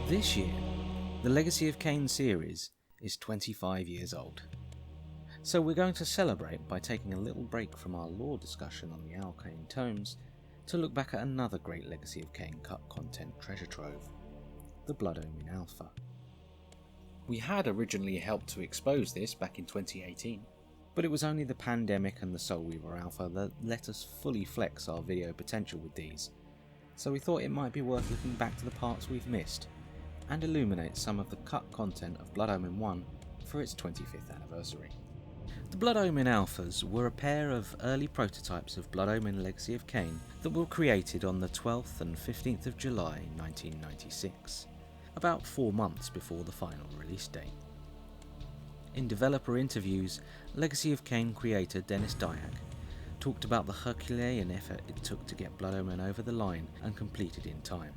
This year, the Legacy of Kain series is 25 years old. So we're going to celebrate by taking a little break from our lore discussion on the Arcane Tomes to look back at another great Legacy of Kain cut content treasure trove, the Blood Omen Alpha. We had originally helped to expose this back in 2018, but it was only the pandemic and the Soulweaver Alpha that let us fully flex our video potential with these, so we thought it might be worth looking back to the parts we've missed and illuminate some of the cut content of Blood Omen 1 for its 25th anniversary. The Blood Omen Alphas were a pair of early prototypes of Blood Omen Legacy of Kain that were created on the 12th and 15th of July 1996, about 4 months before the final release date. In developer interviews, Legacy of Kain creator Dennis Dyack talked about the Herculean effort it took to get Blood Omen over the line and completed in time.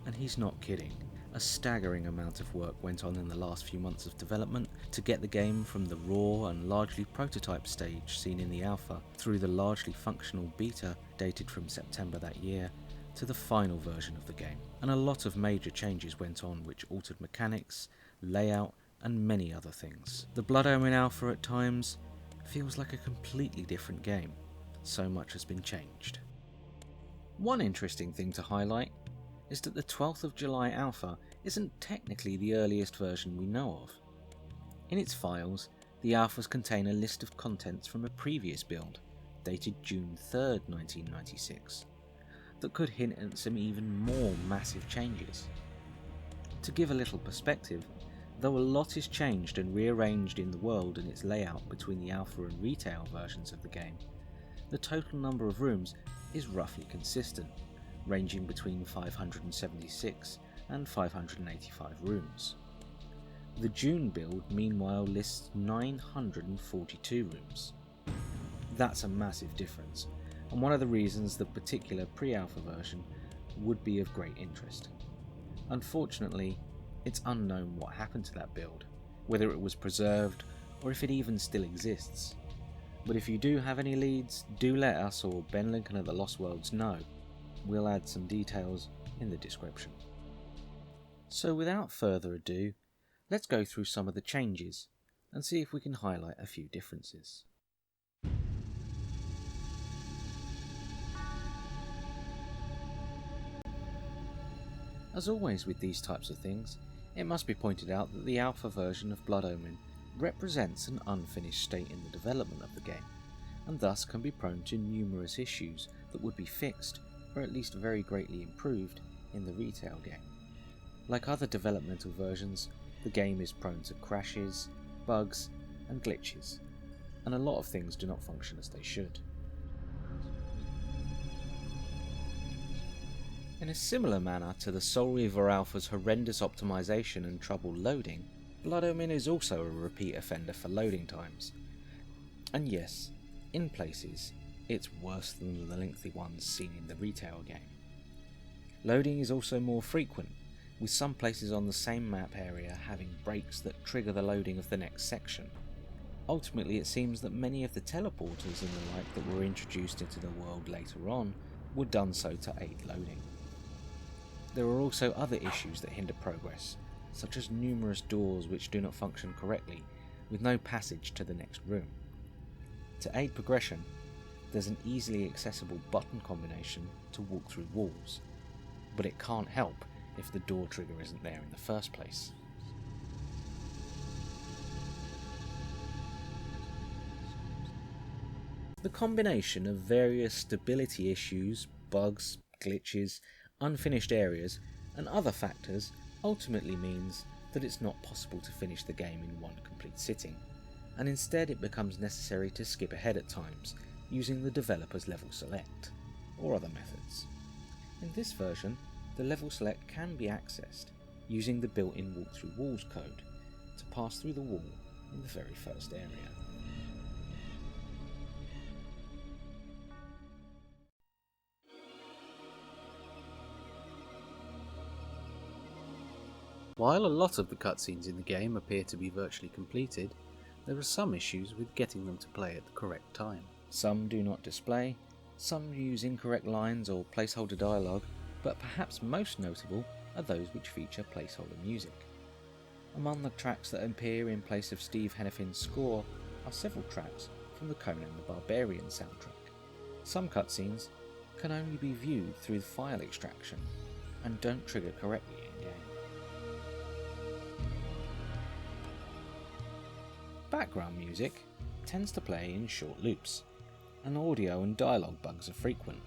And he's not kidding. A staggering amount of work went on in the last few months of development to get the game from the raw and largely prototype stage seen in the alpha through the largely functional beta dated from September that year to the final version of the game. And a lot of major changes went on which altered mechanics, layout and many other things. The Blood Omen Alpha at times feels like a completely different game. So much has been changed. One interesting thing to highlight is that the 12th of July Alpha isn't technically the earliest version we know of. In its files, the Alphas contain a list of contents from a previous build, dated June 3rd, 1996, that could hint at some even more massive changes. To give a little perspective, though a lot is changed and rearranged in the world and its layout between the Alpha and retail versions of the game, the total number of rooms is roughly consistent, ranging between 576 and 585 rooms. The June build meanwhile lists 942 rooms. That's a massive difference, and one of the reasons the particular pre-alpha version would be of great interest. Unfortunately, it's unknown what happened to that build, whether it was preserved or if it even still exists. But if you do have any leads, do let us or Ben Lincoln at the Lost Worlds know. We'll add some details in the description. So without further ado, let's go through some of the changes and see if we can highlight a few differences. As always with these types of things, it must be pointed out that the alpha version of Blood Omen represents an unfinished state in the development of the game, and thus can be prone to numerous issues that would be fixed or at least very greatly improved in the retail game. Like other developmental versions, the game is prone to crashes, bugs and glitches, and a lot of things do not function as they should. In a similar manner to the Soulweaver Alpha's horrendous optimization and trouble loading, Blood Omen is also a repeat offender for loading times. And yes, in places, it's worse than the lengthy ones seen in the retail game. Loading is also more frequent, with some places on the same map area having breaks that trigger the loading of the next section. Ultimately, it seems that many of the teleporters and the like that were introduced into the world later on were done so to aid loading. There are also other issues that hinder progress, such as numerous doors which do not function correctly, with no passage to the next room. To aid progression, there's an easily accessible button combination to walk through walls, but it can't help if the door trigger isn't there in the first place. The combination of various stability issues, bugs, glitches, unfinished areas, and other factors ultimately means that it's not possible to finish the game in one complete sitting, and instead it becomes necessary to skip ahead at times, using the developer's level select, or other methods. In this version, the level select can be accessed, using the built-in walk through walls code to pass through the wall in the very first area. While a lot of the cutscenes in the game appear to be virtually completed, there are some issues with getting them to play at the correct time. Some do not display, some use incorrect lines or placeholder dialogue, but perhaps most notable are those which feature placeholder music. Among the tracks that appear in place of Steve Hennifin's score are several tracks from the Conan the Barbarian soundtrack. Some cutscenes can only be viewed through file extraction and don't trigger correctly in-game. Background music tends to play in short loops, and audio and dialogue bugs are frequent,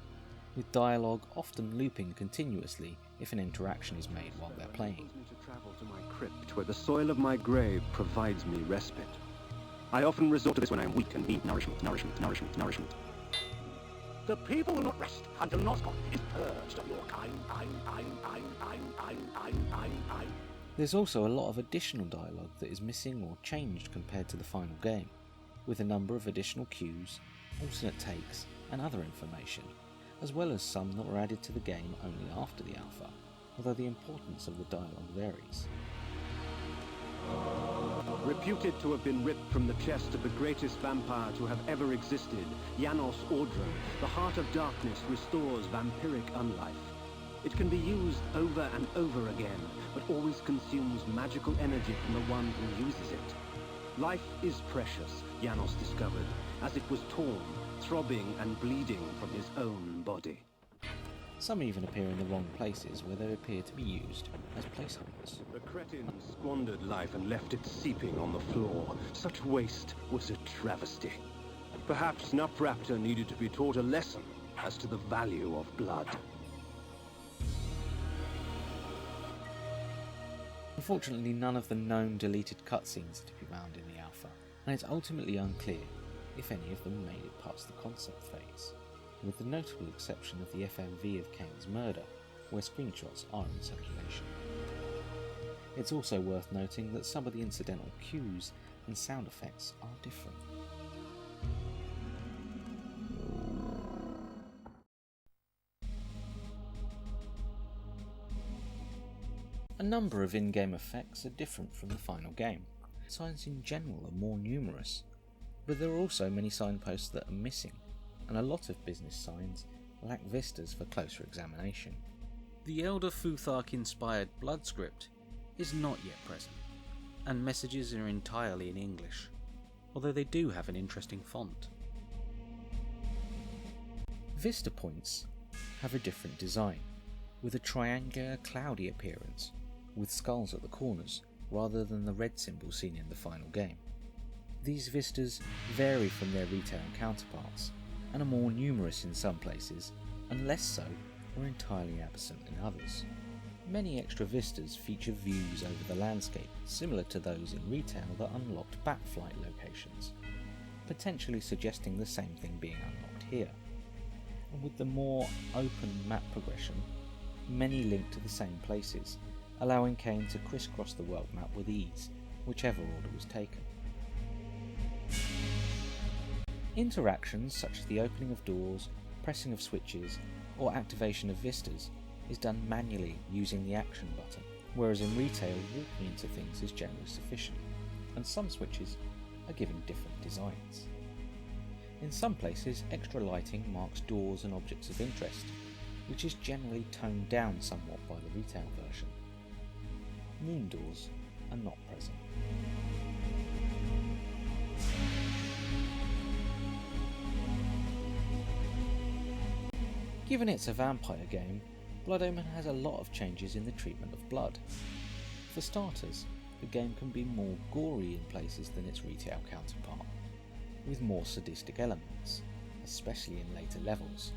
with dialogue often looping continuously if an interaction is made while they're playing. To travel to my crypt, where the soil of my grave provides me respite. I often resort to this when I am weak and need nourishment. The people will not rest until Nosgoth is purged of your kind. There's also a lot of additional dialogue that is missing or changed compared to the final game, with a number of additional cues, alternate takes, and other information, as well as some that were added to the game only after the alpha, although the importance of the dialogue varies. Reputed to have been ripped from the chest of the greatest vampire to have ever existed, Janos Audron, the Heart of Darkness restores vampiric unlife. It can be used over and over again, but always consumes magical energy from the one who uses it. Life is precious, Janos discovered, as it was torn, throbbing and bleeding from his own body. Some even appear in the wrong places where they appear to be used as placeholders. The cretin squandered life and left it seeping on the floor. Such waste was a travesty. Perhaps Nupraptor needed to be taught a lesson as to the value of blood. Unfortunately, none of the known deleted cutscenes are to be found in the alpha, and it's ultimately unclear if any of them made it past the concept phase, with the notable exception of the FMV of Kain's murder, where screenshots are in circulation. It's also worth noting that some of the incidental cues and sound effects are different. A number of in-game effects are different from the final game. Signs in general are more numerous, but there are also many signposts that are missing, and a lot of business signs lack vistas for closer examination. The Elder Futhark-inspired blood script is not yet present, and messages are entirely in English, although they do have an interesting font. Vista points have a different design, with a triangular cloudy appearance, with skulls at the corners rather than the red symbol seen in the final game. These vistas vary from their retail counterparts, and are more numerous in some places, and less so or entirely absent in others. Many extra vistas feature views over the landscape similar to those in retail that unlocked Batflight locations, potentially suggesting the same thing being unlocked here. And with the more open map progression, many link to the same places, allowing Kain to crisscross the world map with ease, whichever order was taken. Interactions such as the opening of doors, pressing of switches, or activation of vistas is done manually using the action button, whereas in retail walking into things is generally sufficient, and some switches are given different designs. In some places, extra lighting marks doors and objects of interest, which is generally toned down somewhat by the retail version. Moon doors are not present. Given it's a vampire game, Blood Omen has a lot of changes in the treatment of blood. For starters, the game can be more gory in places than its retail counterpart, with more sadistic elements, especially in later levels.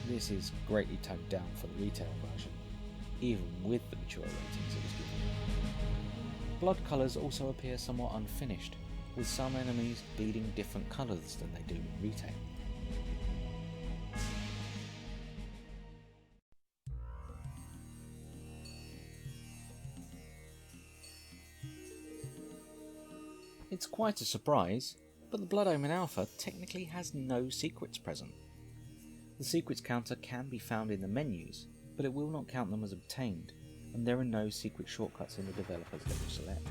This is greatly toned down for the retail version, even with the mature ratings it was given. Blood colours also appear somewhat unfinished, with some enemies bleeding different colours than they do in retail. It's quite a surprise, but the Blood Omen Alpha technically has no secrets present. The secrets counter can be found in the menus, but it will not count them as obtained, and there are no secret shortcuts in the developer's level select.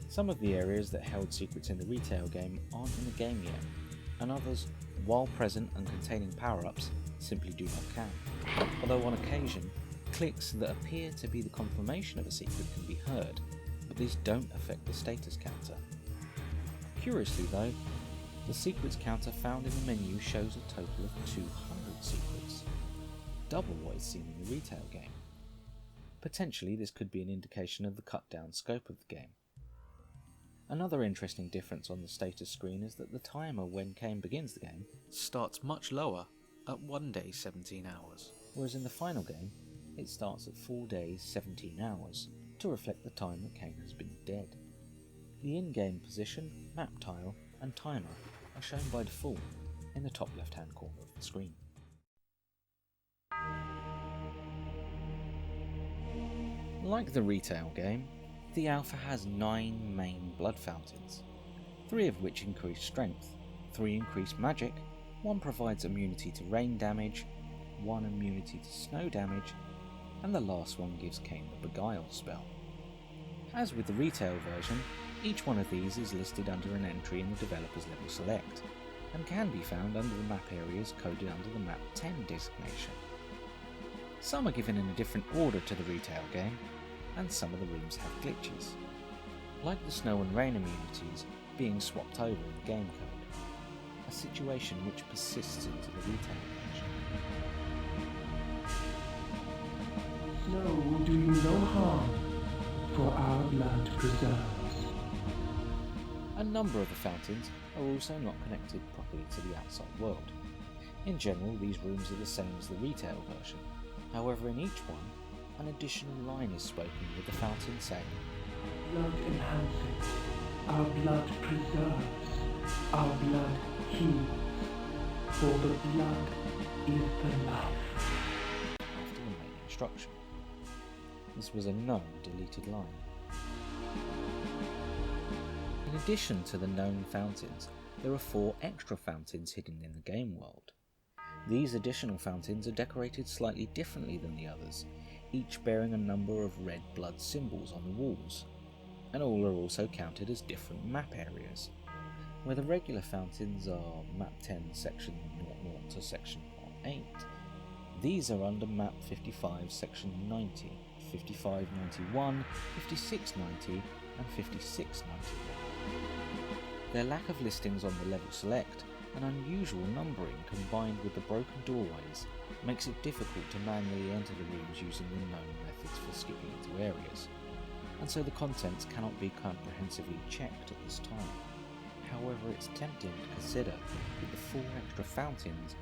Some of the areas that held secrets in the retail game aren't in the game yet, and others, while present and containing power-ups, simply do not count, although on occasion Clicks that appear to be the confirmation of a secret can be heard, but these don't affect the status counter. Curiously though, the secrets counter found in the menu shows a total of 200 secrets, double what is seen in the retail game. Potentially this could be an indication of the cut down scope of the game. Another interesting difference on the status screen is that the timer when Kain begins the game starts much lower at 1 day 17 hours, whereas in the final game it starts at 4 days 17 hours to reflect the time that Kain has been dead. The in-game position, map tile and timer are shown by default in the top left hand corner of the screen. Like the retail game, the Alpha has 9 main blood fountains, 3 of which increase strength, 3 increase magic, 1 provides immunity to rain damage, 1 immunity to snow damage, and the last one gives Kain the Beguile spell. As with the retail version, each one of these is listed under an entry in the developer's level select, and can be found under the map areas coded under the map 10 designation. Some are given in a different order to the retail game, and some of the rooms have glitches, like the snow and rain immunities being swapped over in the game code, a situation which persists into the retail version. Snow will do you no harm, for our blood preserves. A number of the fountains are also not connected properly to the outside world. In general, these rooms are the same as the retail version. However, in each one, an additional line is spoken with the fountain saying, Blood enhances, our blood preserves, our blood heals, for the blood is the life. After the main instruction. This was a known deleted line. In addition to the known fountains, there are 4 extra fountains hidden in the game world. These additional fountains are decorated slightly differently than the others, each bearing a number of red blood symbols on the walls, and all are also counted as different map areas. Where the regular fountains are map 10 section 00 to section 8, these are under map 55 section 90, 5591, 5690 and 5691. Their lack of listings on the level select and unusual numbering combined with the broken doorways makes it difficult to manually enter the rooms using the known methods for skipping into areas, and so the contents cannot be comprehensively checked at this time. However, it's tempting to consider that the 4 extra fountains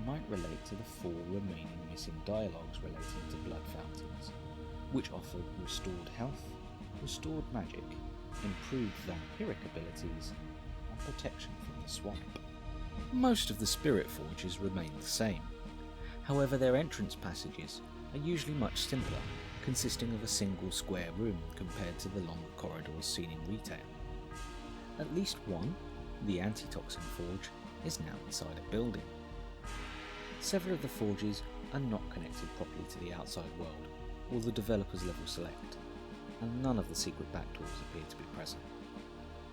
might relate to the 4 remaining missing dialogues relating to blood fountains, which offered restored health, restored magic, improved vampiric abilities, and protection from the swamp. Most of the spirit forges remain the same. However, their entrance passages are usually much simpler, consisting of a single square room compared to the longer corridors seen in retail. At least one, the Antitoxin Forge, is now inside a building. Several of the forges are not connected properly to the outside world or the developer's level select, and none of the secret backdoors appear to be present.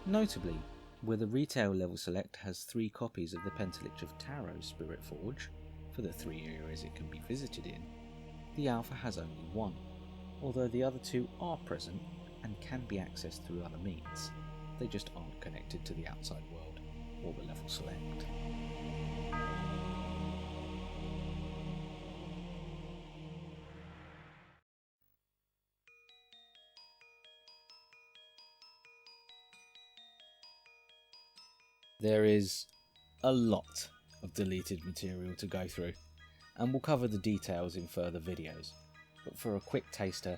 Notably, where the retail level select has 3 copies of the Pentalich of Tarot Spirit Forge, for the 3 areas it can be visited in, the Alpha has only 1, although the other 2 are present and can be accessed through other means. They just aren't connected to the outside world or the level select. There is a lot of deleted material to go through, and we'll cover the details in further videos, but for a quick taster,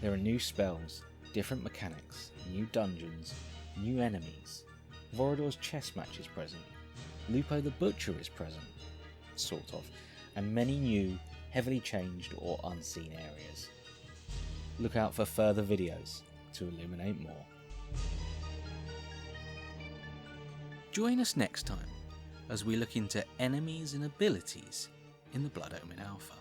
there are new spells, different mechanics, new dungeons, new enemies, Vorador's chess match is present, Lupo the Butcher is present, sort of, and many new, heavily changed or unseen areas. Look out for further videos to illuminate more. Join us next time as we look into enemies and abilities in the Blood Omen Alpha.